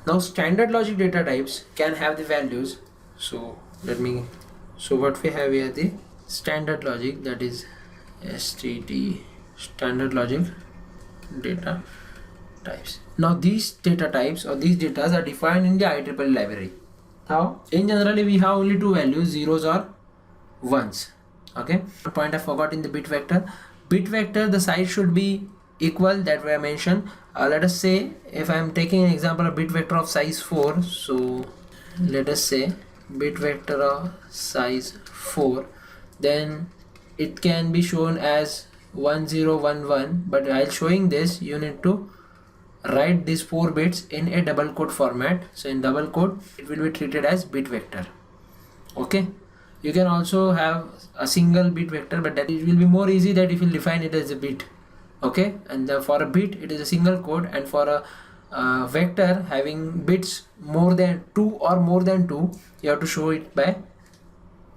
Now standard logic data types can have the values. So what we have here, the standard logic, that is STD, standard logic data types. Now these data types or these data are defined in the IEEE library. Now in generally we have only two values, zeros or ones. Okay, one point I forgot in the bit vector. Bit vector, the size should be equal, that way I mentioned. Let us say if I am taking an example of bit vector of size 4, so let us say bit vector of size 4, then it can be shown as 1011, but while showing this you need to write these 4 bits in a double quote format. So in double quote it will be treated as bit vector. Okay, you can also have a single bit vector, but that it will be more easy that if you define it as a bit. Okay, and for a bit it is a single quote, and for a vector having bits more than 2 or more than 2, you have to show it by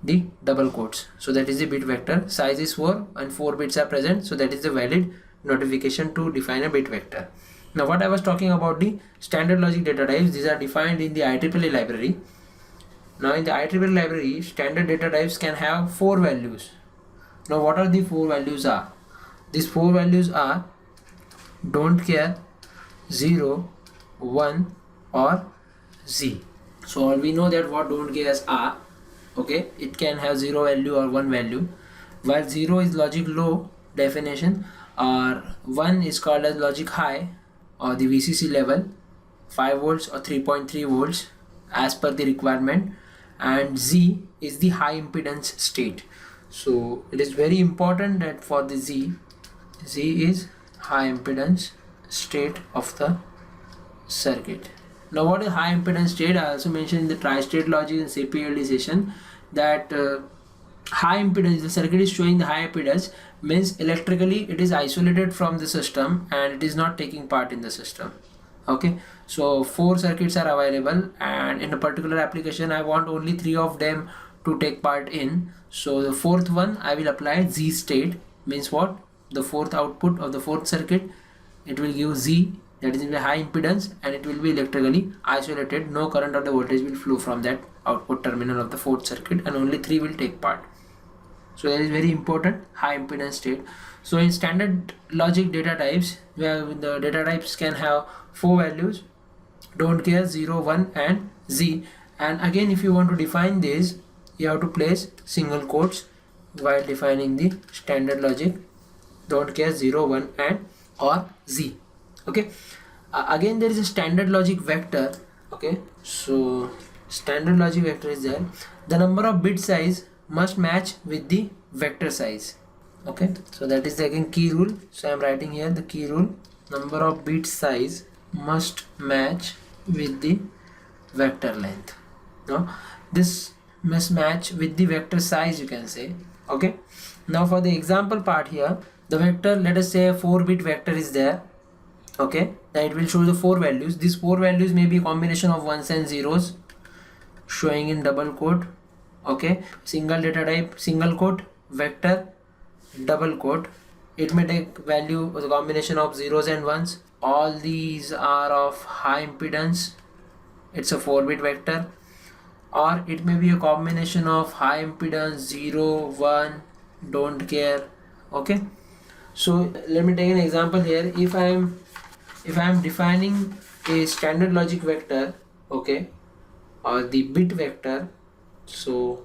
the double quotes. So that is the bit vector. Size is 4 and 4 bits are present, so that is the valid notification to define a bit vector. Now what I was talking about, the standard logic data types, these are defined in the IEEE library. Now in the IEEE library, standard data types can have 4 values. Now what are the 4 values are? These 4 values are don't care, 0, 1 or Z. So we know that what don't cares are. Okay, it can have 0 value or 1 value, while 0 is logic low definition, or 1 is called as logic high or the VCC level, 5 volts or 3.3 volts as per the requirement, and Z is the high impedance state. So it is very important that for the Z is high impedance state of the circuit. Now what is high impedance state? I also mentioned in the tri-state logic and CPLD session that high impedance, the circuit is showing the high impedance, means electrically it is isolated from the system and it is not taking part in the system. Okay, so 4 circuits are available, and in a particular application I want only 3 of them to take part in. So the 4th one I will apply Z state, means what, the 4th output of the 4th circuit, it will give Z, that is in the high impedance, and it will be electrically isolated. No current or the voltage will flow from that output terminal of the 4th circuit, and only 3 will take part. So that is very important, high impedance state. So in standard logic data types, where the data types can have 4 values, don't care, 0, 1 and Z. And again, if you want to define this, you have to place single quotes while defining the standard logic don't care, 0, 1 and or Z. Okay, again there is a standard logic vector. Okay, so standard logic vector is there. The number of bit size must match with the vector size. Okay, so that is again key rule. So I am writing here the key rule, number of bit size must match with the vector length. Now this must match with the vector size, you can say. Okay, now for the example part here, the vector, let us say a 4-bit vector is there. Okay, then it will show the 4 values. These 4 values may be a combination of ones and zeros showing in double quote. Okay, single data type, single quote, vector, double quote. It may take value with a combination of zeros and ones. All these are of high impedance. It's a 4-bit vector. Or it may be a combination of high impedance, 0, 1, don't care. Okay, so let me take an example here. If I am defining a standard logic vector, okay, or the bit vector. So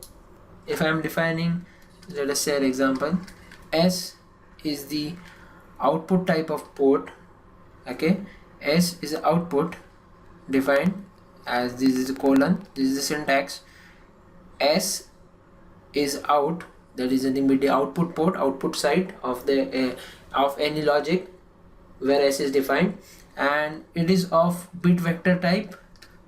if I am defining, let us say an example, S is the output type of port. Okay, S is the output defined as, this is the colon, this is the syntax. S is out, that is nothing but the output port, output side of the of any logic where S is defined, and it is of bit vector type.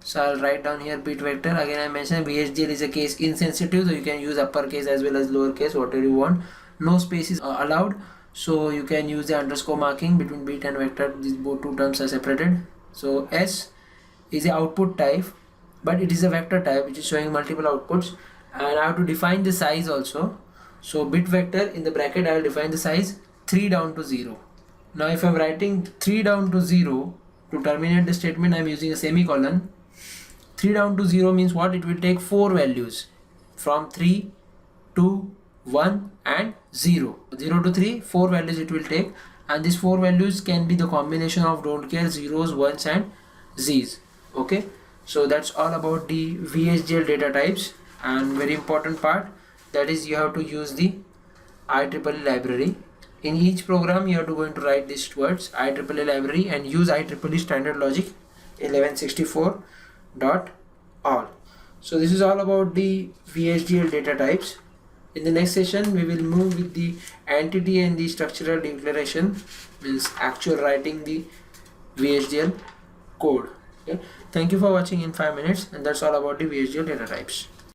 So I'll write down here bit vector. Again I mentioned VHDL is a case insensitive, so you can use uppercase as well as lowercase, whatever you want. No spaces are allowed, so you can use the underscore marking between bit and vector. These both two terms are separated. So S is a output type, but it is a vector type which is showing multiple outputs, and I have to define the size also. So bit vector, in the bracket I will define the size 3 down to 0. Now if I am writing 3 down to 0 To terminate the statement, I am using a semicolon. 3 down to 0 means what? It will take 4 values from 3 to 1 and 0. 0 to 3, 4 values it will take, and these 4 values can be the combination of don't care, zeros, ones and z's. Okay, so that's all about the VHDL data types. And very important part, that is you have to use the IEEE library. In each program you are going to write these words IEEE library and use IEEE standard logic 1164.all. So this is all about the VHDL data types. In the next session we will move with the entity and the structural declaration, means actual writing the VHDL code. Okay, thank you for watching in 5 minutes, and that's all about the VHDL data types.